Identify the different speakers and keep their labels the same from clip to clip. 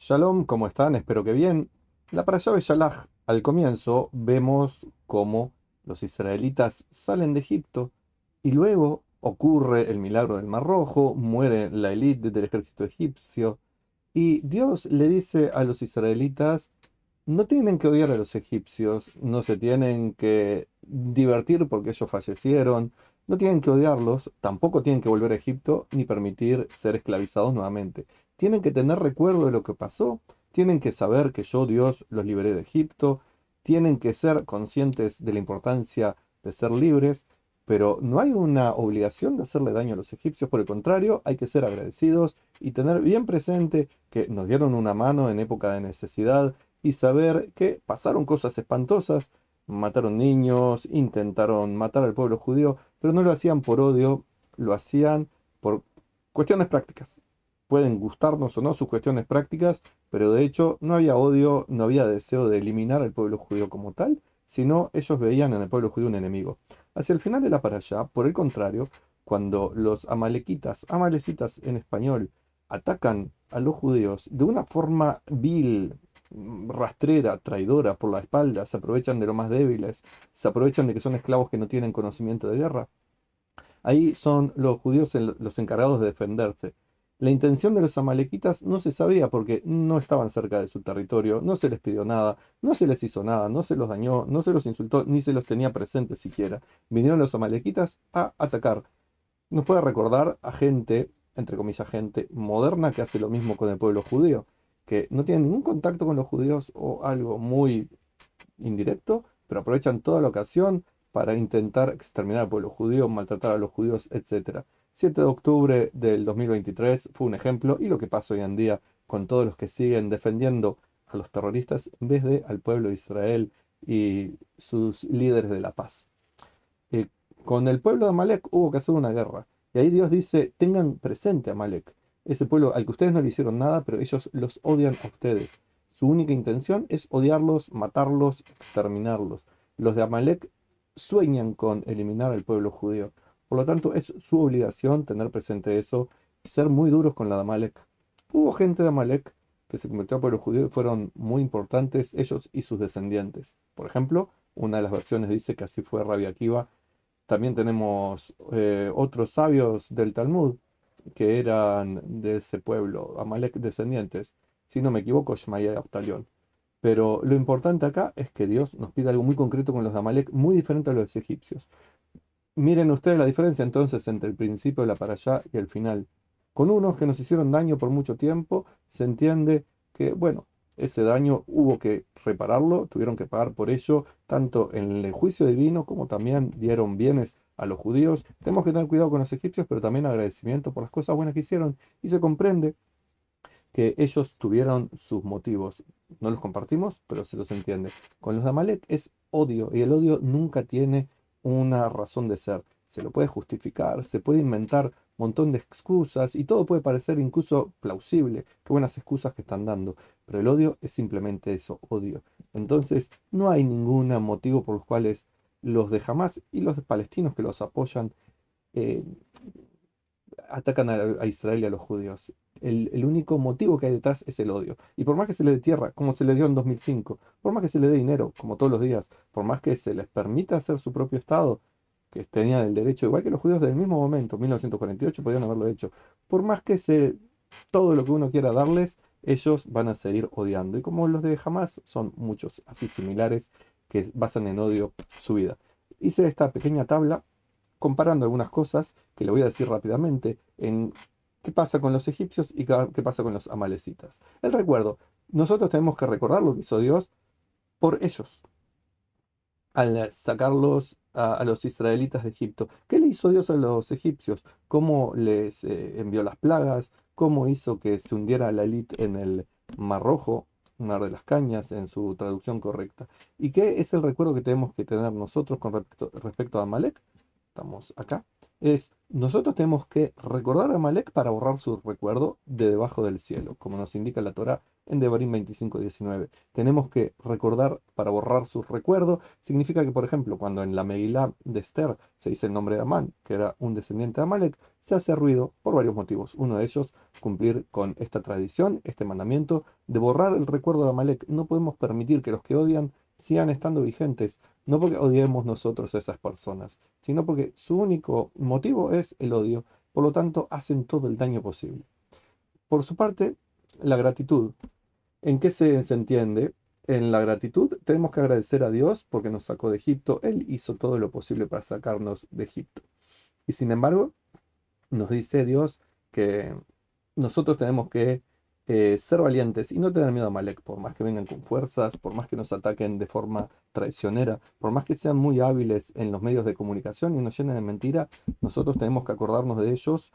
Speaker 1: Shalom, ¿cómo están? Espero que bien. La parashá Beshalach, al comienzo vemos cómo los israelitas salen de Egipto y luego ocurre el milagro del Mar Rojo, muere la élite del ejército egipcio y Dios le dice a los israelitas, no tienen que odiar a los egipcios, no se tienen que divertir porque ellos fallecieron, no tienen que odiarlos, tampoco tienen que volver a Egipto ni permitir ser esclavizados nuevamente. Tienen que tener recuerdo de lo que pasó, tienen que saber que yo, Dios, los liberé de Egipto, tienen que ser conscientes de la importancia de ser libres, pero no hay una obligación de hacerle daño a los egipcios, por el contrario, hay que ser agradecidos y tener bien presente que nos dieron una mano en época de necesidad y saber que pasaron cosas espantosas, mataron niños, intentaron matar al pueblo judío, pero no lo hacían por odio, lo hacían por cuestiones prácticas. Pueden gustarnos o no sus cuestiones prácticas, pero de hecho no había odio, no había deseo de eliminar al pueblo judío como tal, sino ellos veían en el pueblo judío un enemigo. Hacia el final de la parashá, por el contrario, cuando los amalequitas, amalecitas en español, atacan a los judíos de una forma vil, rastrera, traidora por la espalda, se aprovechan de los más débiles, se aprovechan de que son esclavos que no tienen conocimiento de guerra. Ahí son los judíos los encargados de defenderse. La intención de los amalequitas no se sabía porque no estaban cerca de su territorio, no se les pidió nada, no se les hizo nada, no se los dañó, no se los insultó, ni se los tenía presentes siquiera. Vinieron los amalequitas a atacar. Nos puede recordar a gente, entre comillas, gente moderna que hace lo mismo con el pueblo judío, que no tiene ningún contacto con los judíos o algo muy indirecto, pero aprovechan toda la ocasión para intentar exterminar al pueblo judío, maltratar a los judíos, etcétera. 7 de octubre del 2023 fue un ejemplo y lo que pasa hoy en día con todos los que siguen defendiendo a los terroristas en vez de al pueblo de Israel y sus líderes de la paz. eh, con el pueblo de Amalek hubo que hacer una guerra. Y ahí Dios dice, tengan presente a Amalek, ese pueblo al que ustedes no le hicieron nada, pero ellos los odian a ustedes. Su única intención es odiarlos, matarlos, exterminarlos. Los de Amalek sueñan con eliminar al pueblo judío. Por lo tanto, es su obligación tener presente eso y ser muy duros con la de Amalek. Hubo gente de Amalek que se convirtió al pueblo judío y fueron muy importantes ellos y sus descendientes. Por ejemplo, una de las versiones dice que así fue Rabbi Akiva. También tenemos otros sabios del Talmud que eran de ese pueblo, Amalek descendientes. Si no me equivoco, Shmaya y Abtalión. Pero lo importante acá es que Dios nos pide algo muy concreto con los de Amalek, muy diferente a los egipcios. Miren ustedes la diferencia entonces entre el principio de la parashá y el final. Con unos que nos hicieron daño por mucho tiempo, se entiende que, bueno, ese daño hubo que repararlo, tuvieron que pagar por ello, tanto en el juicio divino como también dieron bienes a los judíos. Tenemos que tener cuidado con los egipcios, pero también agradecimiento por las cosas buenas que hicieron. Y se comprende que ellos tuvieron sus motivos. No los compartimos, pero se los entiende. Con los de Amalek es odio, y el odio nunca tiene una razón de ser. Se lo puede justificar, se puede inventar un montón de excusas, y todo puede parecer incluso plausible. Qué buenas excusas que están dando. Pero el odio es simplemente eso, odio. Entonces, no hay ningún motivo por los cuales los de Hamas y los palestinos que los apoyan eh, atacan a Israel y a los judíos. El único motivo que hay detrás es el odio. Y por más que se le dé tierra, como se le dio en 2005, por más que se le dé dinero, como todos los días, por más que se les permita hacer su propio Estado, que tenían el derecho, igual que los judíos del mismo momento, 1948, podían haberlo hecho, por más que todo lo que uno quiera darles, ellos van a seguir odiando. Y como los de Hamas son muchos así similares que basan en odio su vida. Hice esta pequeña tabla comparando algunas cosas que le voy a decir rápidamente en qué pasa con los egipcios y qué pasa con los amalecitas. El recuerdo. Nosotros tenemos que recordar lo que hizo Dios por ellos, al sacarlos a los israelitas de Egipto. ¿Qué le hizo Dios a los egipcios? ¿Cómo les envió las plagas? ¿Cómo hizo que se hundiera la élite en el Mar Rojo, Mar de las Cañas, en su traducción correcta? ¿Y qué es el recuerdo que tenemos que tener nosotros con respecto a Amalek? Estamos acá. Nosotros tenemos que recordar a Amalek para borrar su recuerdo de debajo del cielo, como nos indica la Torá en Devarim 25:19. Tenemos que recordar para borrar su recuerdo. Significa que, por ejemplo, cuando en la Megilá de Esther se dice el nombre de Amán, que era un descendiente de Amalek, se hace ruido por varios motivos. Uno de ellos, cumplir con esta tradición, este mandamiento de borrar el recuerdo de Amalek. No podemos permitir que los que odian sigan estando vigentes, no porque odiemos nosotros a esas personas, sino porque su único motivo es el odio, por lo tanto hacen todo el daño posible. Por su parte, la gratitud. ¿En qué se entiende? En la gratitud tenemos que agradecer a Dios porque nos sacó de Egipto. Él hizo todo lo posible para sacarnos de Egipto. Y sin embargo, nos dice Dios que nosotros tenemos que ser valientes y no tener miedo a Malek, por más que vengan con fuerzas, por más que nos ataquen de forma traicionera, por más que sean muy hábiles en los medios de comunicación y nos llenen de mentira, nosotros tenemos que acordarnos de ellos,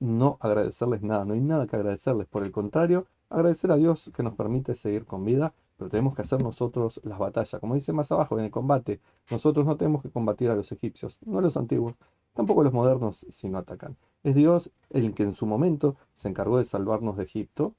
Speaker 1: no agradecerles nada, no hay nada que agradecerles, por el contrario, agradecer a Dios que nos permite seguir con vida, pero tenemos que hacer nosotros las batallas, como dice más abajo en el combate, nosotros no tenemos que combatir a los egipcios, no a los antiguos, tampoco a los modernos si no atacan. Es Dios el que en su momento se encargó de salvarnos de Egipto,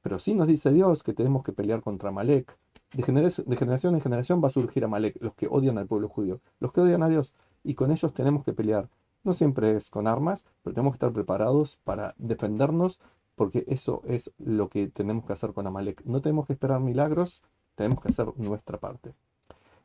Speaker 1: pero sí nos dice Dios que tenemos que pelear contra Amalek. De generación en generación va a surgir Amalek, los que odian al pueblo judío, los que odian a Dios, y con ellos tenemos que pelear. No siempre es con armas, pero tenemos que estar preparados para defendernos, porque eso es lo que tenemos que hacer con Amalek. No tenemos que esperar milagros, tenemos que hacer nuestra parte.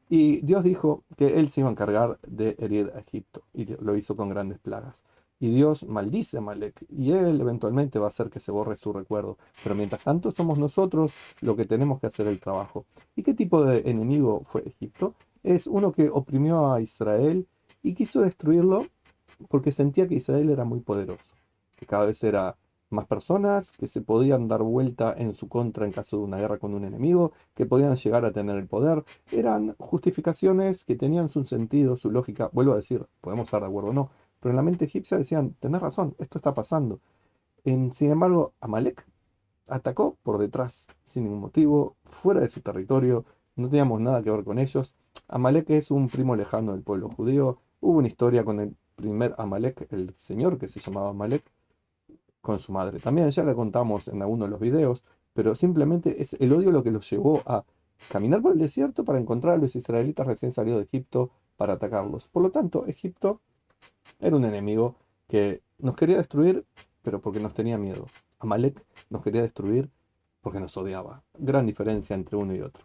Speaker 1: Y Dios dijo que Él se iba a encargar de herir a Egipto, y lo hizo con grandes plagas. Y Dios maldice a Amalek, y Él eventualmente va a hacer que se borre su recuerdo. Pero mientras tanto somos nosotros los que tenemos que hacer el trabajo. ¿Y qué tipo de enemigo fue Egipto? Es uno que oprimió a Israel y quiso destruirlo porque sentía que Israel era muy poderoso, que cada vez era más personas, que se podían dar vuelta en su contra en caso de una guerra con un enemigo, que podían llegar a tener el poder. Eran justificaciones que tenían su sentido, su lógica. Vuelvo a decir, podemos estar de acuerdo o no, pero en la mente egipcia decían, tenés razón, esto está pasando. Sin embargo, Amalek atacó por detrás, sin ningún motivo, fuera de su territorio, no teníamos nada que ver con ellos. Amalek es un primo lejano del pueblo judío. Hubo una historia con el primer Amalek, el señor que se llamaba Amalek, con su madre. También ya la contamos en alguno de los videos, pero simplemente es el odio lo que los llevó a caminar por el desierto para encontrar a los israelitas recién salidos de Egipto para atacarlos. Por lo tanto, Egipto era un enemigo que nos quería destruir, pero porque nos tenía miedo. Amalek nos quería destruir porque nos odiaba. Gran diferencia entre uno y otro.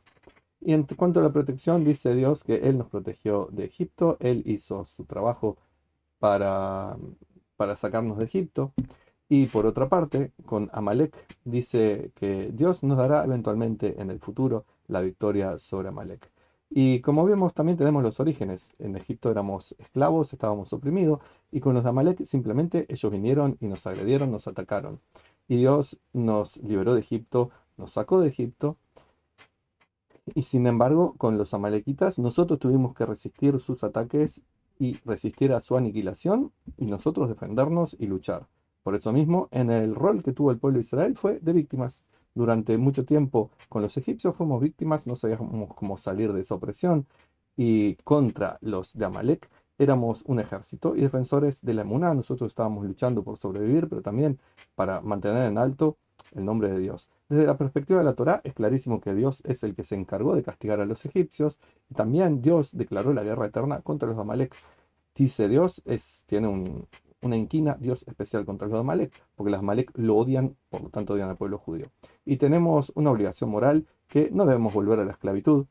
Speaker 1: Y en cuanto a la protección, dice Dios que Él nos protegió de Egipto, Él hizo su trabajo para, para sacarnos de Egipto. Y por otra parte, con Amalek dice que Dios nos dará eventualmente en el futuro la victoria sobre Amalek. Y como vemos, también tenemos los orígenes. En Egipto éramos esclavos, estábamos oprimidos, y con los de Amalek simplemente ellos vinieron y nos agredieron, nos atacaron. Y Dios nos liberó de Egipto, nos sacó de Egipto, y sin embargo, con los amalequitas nosotros tuvimos que resistir sus ataques y resistir a su aniquilación y nosotros defendernos y luchar. Por eso mismo, en el rol que tuvo el pueblo de Israel fue de víctimas. Durante mucho tiempo con los egipcios fuimos víctimas, no sabíamos cómo salir de esa opresión y contra los de Amalek éramos un ejército y defensores de la emuná. Nosotros estábamos luchando por sobrevivir, pero también para mantener en alto el nombre de Dios. Desde la perspectiva de la Torá es clarísimo que Dios es el que se encargó de castigar a los egipcios y también Dios declaró la guerra eterna contra los Amalek. Dice Dios, tiene una inquina, Dios especial contra los Amalek, porque los Amalek lo odian, por lo tanto odian al pueblo judío. Y tenemos una obligación moral que no debemos volver a la esclavitud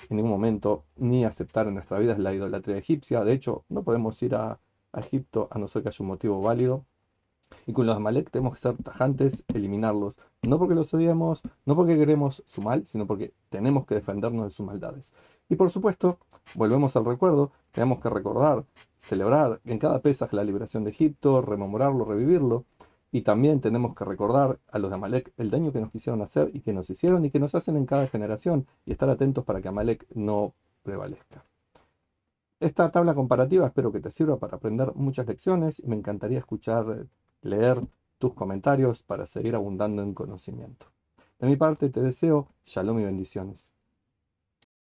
Speaker 1: en ningún momento, ni aceptar en nuestra vida la idolatría egipcia. De hecho, no podemos ir a Egipto a no ser que haya un motivo válido. Y con los Amalek tenemos que ser tajantes, eliminarlos. No porque los odiemos, no porque queremos su mal, sino porque tenemos que defendernos de sus maldades. Y por supuesto, volvemos al recuerdo, tenemos que recordar, celebrar en cada Pesaj la liberación de Egipto, rememorarlo, revivirlo. Y también tenemos que recordar a los de Amalek el daño que nos quisieron hacer y que nos hicieron y que nos hacen en cada generación y estar atentos para que Amalek no prevalezca. Esta tabla comparativa espero que te sirva para aprender muchas lecciones y me encantaría escuchar, leer tus comentarios para seguir abundando en conocimiento. De mi parte te deseo shalom y bendiciones.